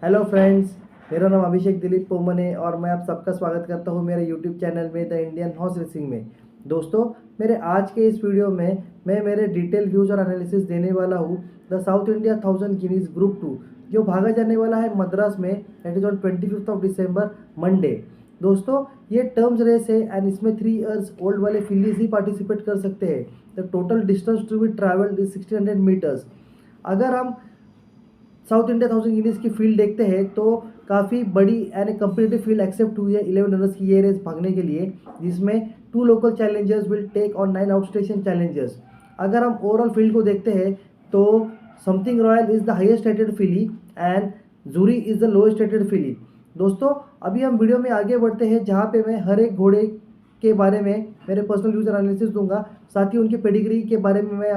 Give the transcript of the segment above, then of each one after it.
Hello friends, मेरा नाम अभिषेक दिलीप पोमन है और मैं आप सबका स्वागत करता हूं मेरे यूट्यूब चैनल में द इंडियन हॉर्स रेसिंग में। दोस्तों, मेरे आज के इस वीडियो में मैं मेरे डिटेल व्यूज़ और एनालिसिस देने वाला हूं the South India 1000 guineas group 2 जो भागा जाने वाला है मद्रास में, that is on 25 of December Monday. दोस्तों, ये टर्म्स रेस है एंड इसमें 3 ईयर्स ओल्ड वाले फिलीज ही पार्टिसिपेट कर सकते हैं। The total distance to be travelled is 1600 metres. अगर हम साउथ इंडिया 1000 गिनीज की फील्ड देखते हैं तो काफ़ी बड़ी एंड कम्पिटेटिव फील्ड एक्सेप्ट हुई है 11 रनर्स की ये रेस भागने के लिए, जिसमें 2 local challengers will take on 9 outstation challengers. अगर हम ओवरऑल फील्ड को देखते हैं तो something royal is the highest rated filly and Jury is the lowest rated filly. दोस्तों, अभी हम वीडियो में आगे बढ़ते हैं जहाँ पे मैं हर एक घोड़े के बारे में मेरे पर्सनल यूज़र एनालिसिस दूंगा, साथ ही उनकी पेडिग्री के बारे में मैं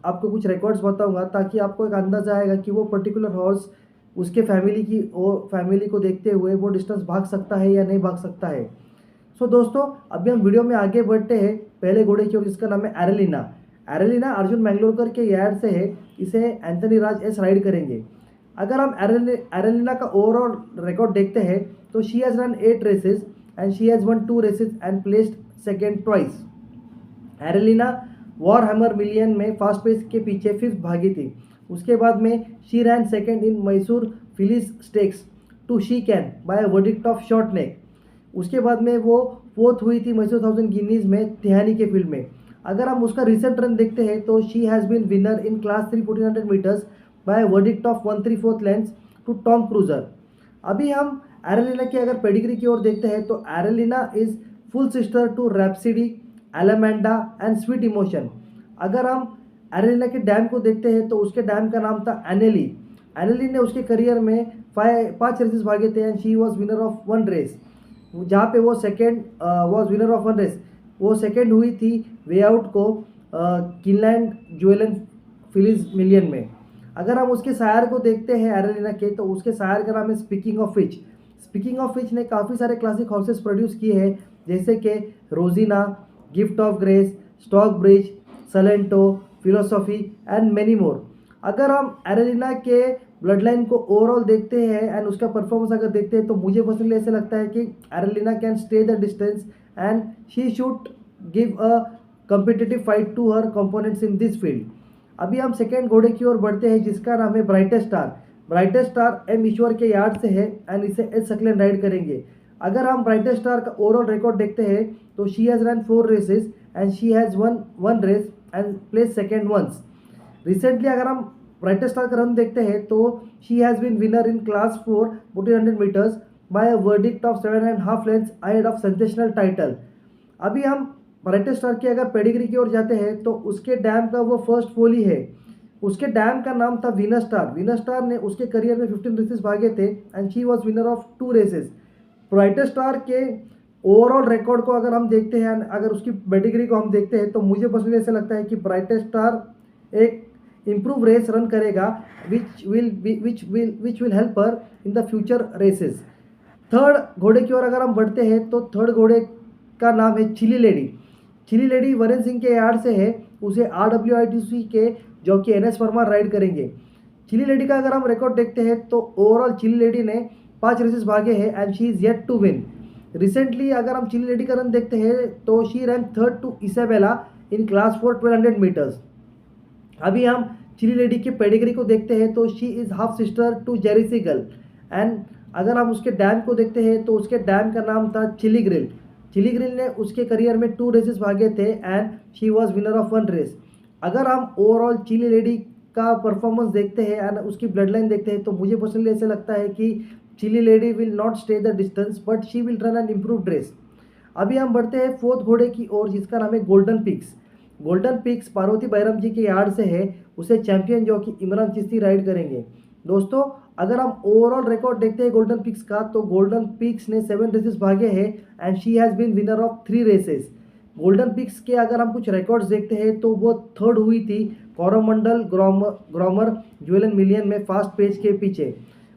आपको कुछ रिकॉर्ड्स बताऊंगा ताकि आपको एक अंदाज़ा आएगा कि वो पर्टिकुलर हॉर्स उसके फैमिली को देखते हुए वो डिस्टेंस भाग सकता है या नहीं भाग सकता है। सो दोस्तों, अभी हम वीडियो में आगे बढ़ते हैं पहले घोड़े की ओर, जिसका नाम है एरेलिना। एरेलिना अर्जुन मैंगलोरकर के यार्ड से है, इसे एंथनी राज एस राइड करेंगे। अगर हम एरेलिना का ओवरऑल रिकॉर्ड देखते हैं तो she has run 8 races and she has won 2 races and placed second twice. Arelina war hammer million में फास्ट पेस के पीछे 5th भागी थी। उसके बाद में she ran second in Mysore fillies stakes to she can by verdict of short neck. उसके बाद में वो 4th हुई थी मैसूर 1000 गिनीज में तिहानी के फील्ड में। अगर हम उसका रिसेंट रन देखते हैं तो she has been winner in class 3 1400 metres by verdict of 1/3 length to Tom Cruiser. अभी हम एरेलिना की अगर पेडिग्री की ओर देखते हैं तो Arelina is full sister to Rhapsody, Allamanda and sweet emotion. अगर हम एरेलिना के डैम को देखते हैं तो उसके डैम का नाम था एनेली। एनेली ने उसके करियर में 5 रेसेस भागे थे and she was winner of 1 race, जहाँ पे वो second was winner of 1 race. वो सेकेंड हुई थी वे आउट को किनलैंड ज्वेलन फिलिस मिलियन में। अगर हम उसके शायर को देखते हैं एरेलिना के, तो उसके शायर का नाम है speaking of Fitch. Speaking of Fitch ने काफ़ी सारे क्लासिक हॉर्सेस प्रोड्यूस किए हैं, जैसे कि Rosina, gift of grace, stock bridge, Salento, philosophy and many more. अगर हम एरेलिना के ब्लड लाइन को ओवरऑल देखते हैं एंड उसका परफॉर्मेंस अगर देखते हैं तो मुझे पर्सनली ऐसा लगता है कि Arelina can stay the distance and she should give a competitive fight to her components in this field. अभी हम सेकेंड घोड़े की ओर बढ़ते हैं, जिसका नाम है brightest star. Brightest star M Ishwar के यार्ड से है एंड इसे एस सकलेन राइड करेंगे। अगर हम ब्राइटेस्ट स्टार का ओवरऑल रिकॉर्ड देखते हैं तो she has run 4 races and she has won 1 race and place second once. Recently अगर हम ब्राइटेस्ट स्टार का रन देखते हैं तो she has been winner in class 4 1400 metres by a verdict of 7.5 lengths ahead of sensational title. अभी हम brightest star की अगर पेडिग्री की ओर जाते हैं तो उसके डैम का वो फर्स्ट फोली है। उसके डैम का नाम था विनर स्टार। विनर स्टार ने उसके करियर में 15 रेसेस भागे थे and she was winner of 2 races. Brightest star के ओवरऑल रिकॉर्ड को अगर हम देखते हैं, अगर उसकी पेडिग्री को हम देखते हैं, तो मुझे पर्सनली ऐसा लगता है कि ब्राइटेस्ट स्टार एक इम्प्रूव रेस रन करेगा which will help her in the future races. Third घोड़े की ओर अगर हम बढ़ते हैं तो थर्ड घोड़े का नाम है Chilly Lady. Chilly Lady Varen Singh के यार्ड से है, उसे RWITC के जॉकी NS वर्मा राइड करेंगे। चिली लेडी का अगर हम रिकॉर्ड देखते हैं तो ओवरऑल चिली लेडी ने 5 रेसेस भागे हैं and she is yet to win. Recently अगर हम चिली लेडी का रन देखते हैं तो she rank 3rd to Isabella in class 4 1200 metres. अभी हम चिली लेडी की पेडिग्री को देखते हैं तो she is half sister to Jersey girl and अगर हम उसके डैम को देखते हैं तो उसके डैम का नाम था चिली ग्रिल। चिली ग्रिल ने उसके करियर में 2 रेसेस भागे थे and she was winner of 1 race. अगर हम ओवरऑल चिली लेडी का परफॉर्मेंस देखते हैं एंड उसकी ब्लड लाइन देखते हैं तो मुझे पर्सनली ऐसा लगता है कि Chilly Lady will not stay the distance but she will run an improved race. अभी हम बढ़ते हैं 4th घोड़े की ओर, जिसका नाम है golden picks. Golden picks Parvati Byram ji के यार्ड से है, उसे champion jockey Imran Chishti ride करेंगे। दोस्तों, अगर हम ओवरऑल रिकॉर्ड देखते हैं गोल्डन पिक्स का तो गोल्डन पिक्स ने 7 रेसेस भागे हैं and she has been winner of 3 races. Golden Picks के अगर हम कुछ रिकॉर्ड्स देखते हैं तो वो 3rd हुई थी कोरोमंडल ग्रामर ज्वेलन मिलियन में फास्ट पेज के पीछे।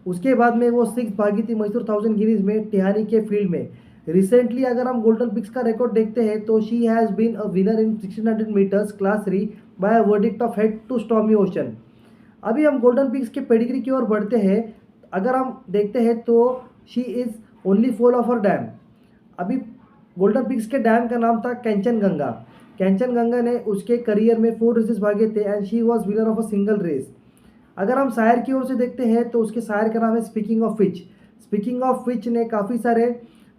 उसके बाद में वो 6th भागी थी मैसूर 1000 गिनीज में टिहानी के फील्ड में। रिसेंटली अगर हम गोल्डन पिक्स का रिकॉर्ड देखते हैं तो she has been a winner in 1600 metres class 3 by a verdict of head to Stormy Ocean. अभी हम गोल्डन पिक्स के पेडिग्री की ओर बढ़ते हैं। अगर हम देखते हैं तो she is only fall of her dam. अभी गोल्डन पिक्स के डैम का नाम था कैंचनगंगा। कैंचनगंगा ने उसके करियर में 4 रेसेस भागे थे and she was winner of a single race. अगर हम शायर की ओर से देखते हैं तो उसके शायर का नाम है speaking of which. Speaking of which ने काफ़ी सारे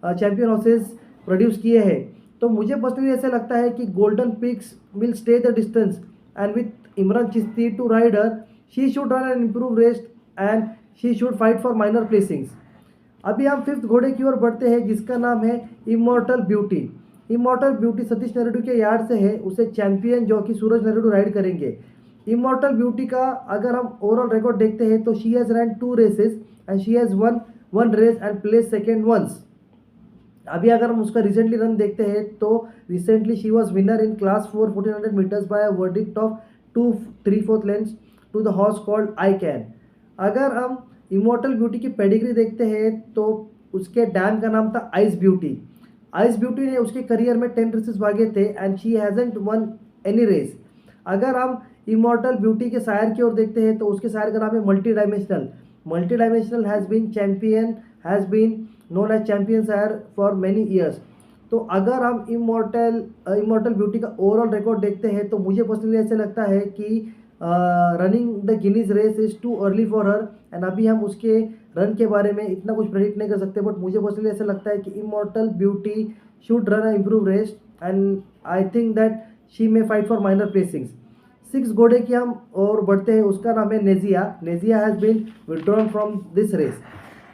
चैंपियन हॉर्सेस प्रोड्यूस किए हैं। तो मुझे पर्सनली ऐसा लगता है कि golden picks will stay the distance and with Imran Chishti to rider she should run an improve race and she should fight for minor placings. अभी हम 5th घोड़े की ओर बढ़ते हैं जिसका नाम है immortal beauty. Immortal beauty Satish Neredu के यार्ड से है। उसे चैंपियन जो कि सूरज नेरेडू राइड करेंगे। इमॉर्टल ब्यूटी का अगर हम ओवरऑल रिकॉर्ड देखते हैं तो she has run 2 races and she has won 1 race and place second once. अभी अगर हम उसका रिसेंटली रन देखते हैं तो recently she was winner in class 4 1400 metres by a verdict of 2 3/4 lengths to the horse called I Can. अगर हम immortal beauty की पेडिग्री देखते हैं तो उसके डैम का नाम था आइस ब्यूटी। आइस ब्यूटी ने उसके करियर में 10 रेसेस भागे थे and she hasn't won any race. अगर हम इमॉर्टल ब्यूटी के शायर की ओर देखते हैं तो उसके शायर का नाम है multi dimensional. Multi dimensional has been known as champion sire for many years. तो अगर हम इमॉर्टल ब्यूटी का ओवरऑल रिकॉर्ड देखते हैं तो मुझे पर्सनली ऐसे लगता है कि running the guineas race is too early for her and अभी हम उसके रन के बारे में इतना कुछ प्रेडिक्ट नहीं कर सकते। बट मुझे पर्सनली ऐसा लगता है कि immortal beauty should run a improve race and I think that she may fight for minor placings. 6 घोड़े की हम और बढ़ते हैं उसका नाम है Nezia. Nezia has been withdrawn from this race.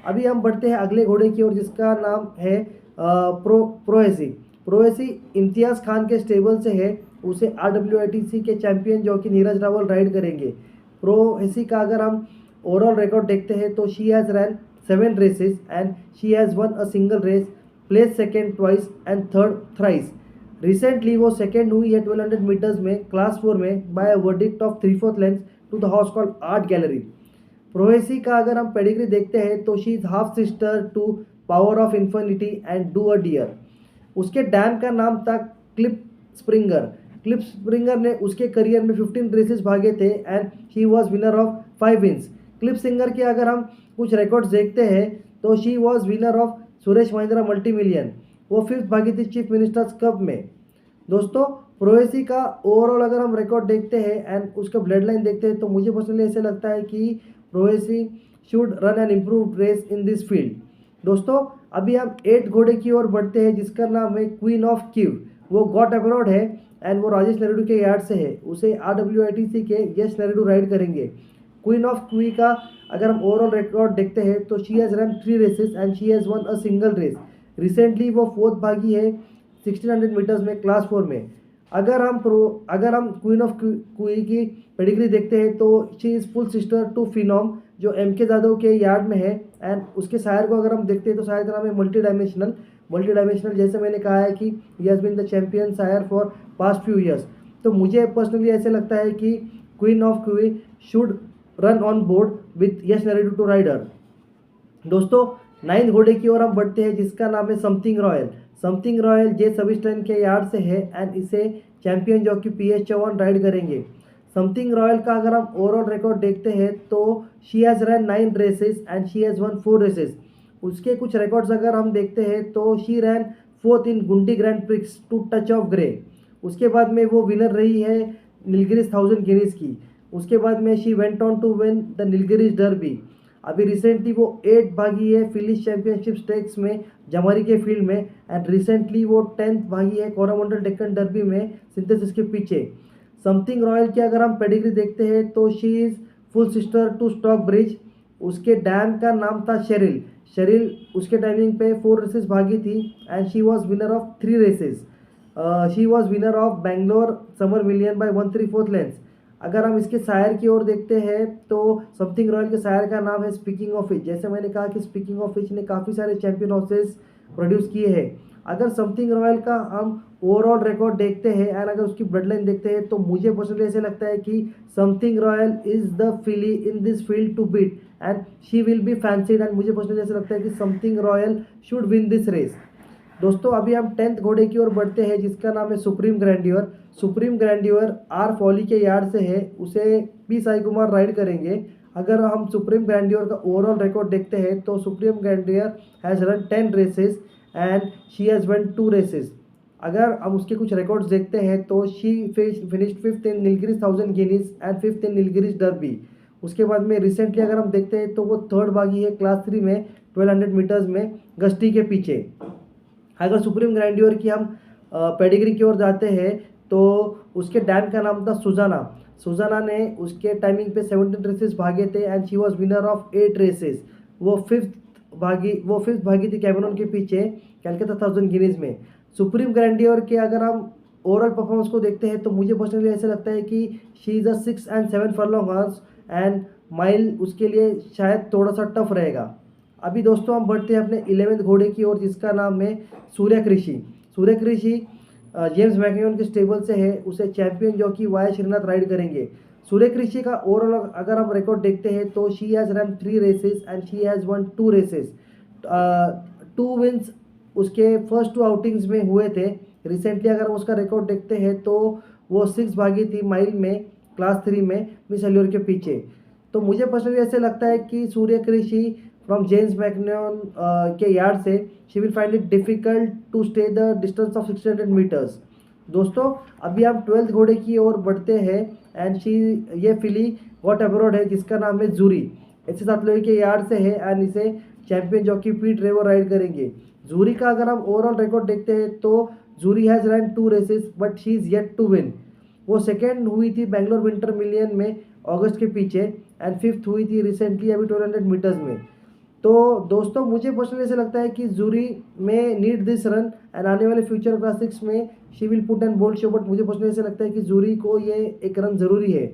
अभी हम बढ़ते हैं अगले घोड़े की ओर जिसका नाम है प्रोएसी। प्रोएसी इम्तियाज़ खान के स्टेबल से है। उसे RWITC के चैंपियन जो कि नीरज रावल राइड करेंगे। प्रोएसी का अगर हम ओवरऑल रिकॉर्ड देखते हैं तो she has run 7 races and she has won a single race, place second twice and third thrice. Recently वो सेकेंड हुई है 1200 मीटर्स में क्लास 4 में by a verdict of 3/4 length to the horse called art gallery. प्रोएसी का अगर हम pedigree देखते हैं तो she is half sister to power of infinity and do a dear. उसके डैम का नाम था क्लिप स्प्रिंगर। क्लिप स्प्रिंगर ने उसके करियर में 15 रेसेस भागे थे and she was winner of 5 wins. Klipspringer के अगर हम कुछ रिकॉर्ड्स देखते हैं तो she was winner of Suresh Mahindra multi million. वो 5th भागी थी चीफ मिनिस्टर्स कप में। दोस्तों प्रोएसी का ओवरऑल अगर हम रिकॉर्ड देखते हैं एंड उसका ब्लड लाइन देखते हैं तो मुझे पर्सनली ऐसे लगता है कि प्रोएसी should run an improve race in this field. दोस्तों अभी हम 8 घोड़े की ओर बढ़ते हैं जिसका नाम है क्वीन ऑफ क्यू। वो गॉट अब्रॉड है एंड वो राजेश नेरेडू के यार्ड से है। उसे RWITC के यश नेरेडू राइड करेंगे। क्वीन ऑफ क्वी का अगर हम ओवरऑल रिकॉर्ड देखते हैं तो she has run 3 races and she has won a single race. Recently वो 4th भागी है 1600 मीटर्स में क्लास 4 में। अगर हम क्वीन ऑफ क्वी की पेडिग्री देखते हैं तो she is full sister to Phenom जो MK यादव के यार्ड में है एंड उसके शायर को अगर हम देखते हैं तो शायर का नाम है मल्टी डायमेंशनल। मल्टी डायमेंशनल जैसे मैंने कहा है कि he has been the champion shire for past few years. तो मुझे पर्सनली ऐसे लगता है कि क्वीन ऑफ क्वी should run on board with Yash Neredu to rider. दोस्तों 9th घोड़े की ओर हम बढ़ते हैं जिसका नाम है समथिंग रॉयल। समथिंग रॉयल जे सबिस्टन के यार्ड से है एंड इसे चैंपियन जो कि PS चौहान राइड करेंगे। समथिंग रॉयल का अगर हम ओवरऑल रिकॉर्ड देखते हैं तो she has run 9 races and she has won 4 races. उसके कुछ रिकॉर्ड्स अगर हम देखते हैं तो she rain 4th in Guindy grand prix to Touch of Grey. उसके बाद में वो विनर रही है नीलगिरीज 1000 गिनीज की। उसके बाद में she went on to win the Nilgiris derby. अभी रिसेंटली वो 8 भागी है फिलिस चैंपियनशिप स्टेक्स में जमारी के फील्ड में एंड रिसेंटली वो 10th भागी है कोरोमंडल डेक्कन डर्बी में सिंथेसिस के पीछे। समथिंग रॉयल की अगर हम पेडिग्री देखते हैं तो she is full sister to Stock Bridge. उसके डैम का नाम था शेरिल। शेरिल उसके टाइमिंग पे 4 रेसेस भागी थी and she was winner of 3 races. She was winner of Bangalore summer million by 1/3 lengths. अगर हम इसके शायर की ओर देखते हैं तो समथिंग रॉयल के शायर का नाम है स्पीकिंग ऑफ विच। जैसे मैंने कहा कि स्पीकिंग ऑफ विच ने काफ़ी सारे चैंपियन हॉर्सेस प्रोड्यूस किए हैं। अगर समथिंग रॉयल का हम ओवरऑल रिकॉर्ड देखते हैं एंड अगर उसकी ब्लड लाइन देखते हैं तो मुझे पर्सनली ऐसे लगता है कि something royal is the filly in this field to beat and she will be fancied and मुझे पर्सनली ऐसे लगता है कि something royal should win this race. दोस्तों अभी हम 10th घोड़े की ओर बढ़ते हैं जिसका नाम है Supreme Grandeur. Supreme Grandeur R Foley के यार्ड से है। उसे P साई कुमार राइड करेंगे। अगर हम सुप्रीम ग्रैंडियर का ओवरऑल रिकॉर्ड देखते हैं तो Supreme Grandeur has run 10 races and she has won 2 races. अगर हम उसके कुछ रिकॉर्ड्स देखते हैं तो she finished 5th in Nilgiris 1000 guineas and 5th in Nilgiris derby. उसके बाद में रिसेंटली अगर हम देखते हैं तो वो 3rd भागी है क्लास 3 में 1200 मीटर्स में गस्टी के पीछे। अगर सुप्रीम ग्रैंडियर की हम पेडिग्री की ओर जाते हैं तो उसके डैम का नाम था सुजाना। सुजाना ने उसके टाइमिंग पे 17 रेसेस भागे थे and she was winner of 8 races. वो फिफ्थ भागी थी कैमरून के पीछे कैलकाटा 1000 गिनीज में। सुप्रीम ग्रैंडियर के अगर हम ओवरऑल परफॉर्मेंस को देखते हैं तो मुझे पर्सनली ऐसा लगता है कि she is a 6 and 7 furlong horse and mile उसके लिए शायद थोड़ा सा टफ रहेगा। अभी दोस्तों हम बढ़ते हैं अपने 11वें घोड़े की ओर जिसका नाम है सूर्य कृषि। सूर्य कृषि जेम्स मैकनियन के स्टेबल से है, उसे champion jockey via Srinath ride करेंगे। सूर्य कृषि का ओवरऑल अगर हम रिकॉर्ड देखते हैं तो she has run 3 races and she has won 2 races. 2 wins उसके फर्स्ट 2 आउटिंग्स में हुए थे। रिसेंटली अगर हम उसका रिकॉर्ड देखते हैं तो वो 6 भागी थी माइल में क्लास 3 में मिस अल्योर के पीछे। तो मुझे पर्सनली ऐसे लगता है कि सूर्य कृषि फ्रॉम जेम्स मैकनियन के यार्ड से she will find it difficult to stay the distance of 600 metres. दोस्तों अभी हम 12th घोड़े की ओर बढ़ते हैं एंड ये फिली गॉट अब्रॉड है जिसका नाम है जूरी। ऐसे 7 लोहे के यार्ड से है एंड इसे चैंपियन जॉकी पीट रेवर राइड करेंगे। जूरी का अगर हम ओवरऑल रिकॉर्ड देखते हैं तो Jury has run 2 races but she is yet to win. वो सेकेंड हुई थी बेंगलोर विंटर मिलियन में अगस्त के पीछे एंड 5th हुई थी रिसेंटली अभी 1200 मीटर्स में। तो दोस्तों मुझे पर्सनली ऐसे लगता है कि जूरी में नीड दिस रन एंड आने वाले फ्यूचर क्लासिक्स में she will put and bold show, but मुझे पर्सनली ऐसे लगता है कि जूरी को ये एक रन ज़रूरी है।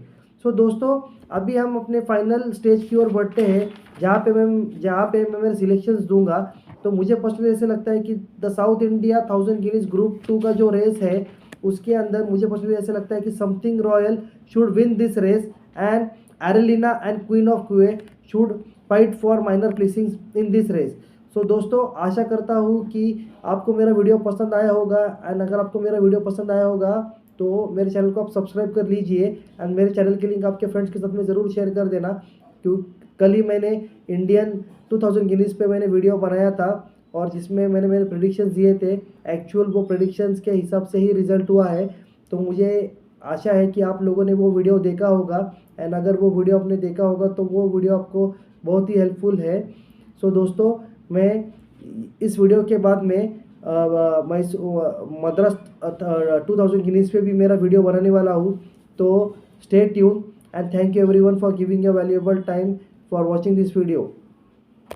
सो दोस्तों अभी हम अपने फाइनल स्टेज की ओर बढ़ते हैं जहाँ पे मैं मेरे सिलेक्शंस दूंगा। तो मुझे पर्सनली ऐसे लगता है कि the South India 1000 guineas group 2 का जो रेस है उसके अंदर मुझे पर्सनली ऐसे लगता है कि something royal should win this race and Arelina and Queen of QA should fight for minor placings in this race. So दोस्तों आशा करता हूँ कि आपको मेरा वीडियो पसंद आया होगा एंड अगर आपको मेरा वीडियो पसंद आया होगा तो मेरे चैनल को आप सब्सक्राइब कर लीजिए एंड मेरे चैनल की लिंक आपके फ्रेंड्स के साथ में ज़रूर शेयर कर देना। क्योंकि कल ही मैंने इंडियन 2000 गिनीज पे मैंने वीडियो बनाया था और जिसमें मैंने मेरे प्रेडिक्शंस दिए थे। एक्चुअल वो प्रेडिक्शंस के हिसाब से ही रिजल्ट हुआ है। तो मुझे आशा है कि आप लोगों ने वो वीडियो देखा होगा एंड अगर वो वीडियो आपने देखा होगा तो वो वीडियो आपको बहुत ही हेल्पफुल है। सो दोस्तों मैं इस वीडियो के बाद में मद्रास 2000 गिनीज पे भी मेरा वीडियो बनाने वाला हूँ। तो stay tune and thank you everyone for giving your valuable time for watching this video.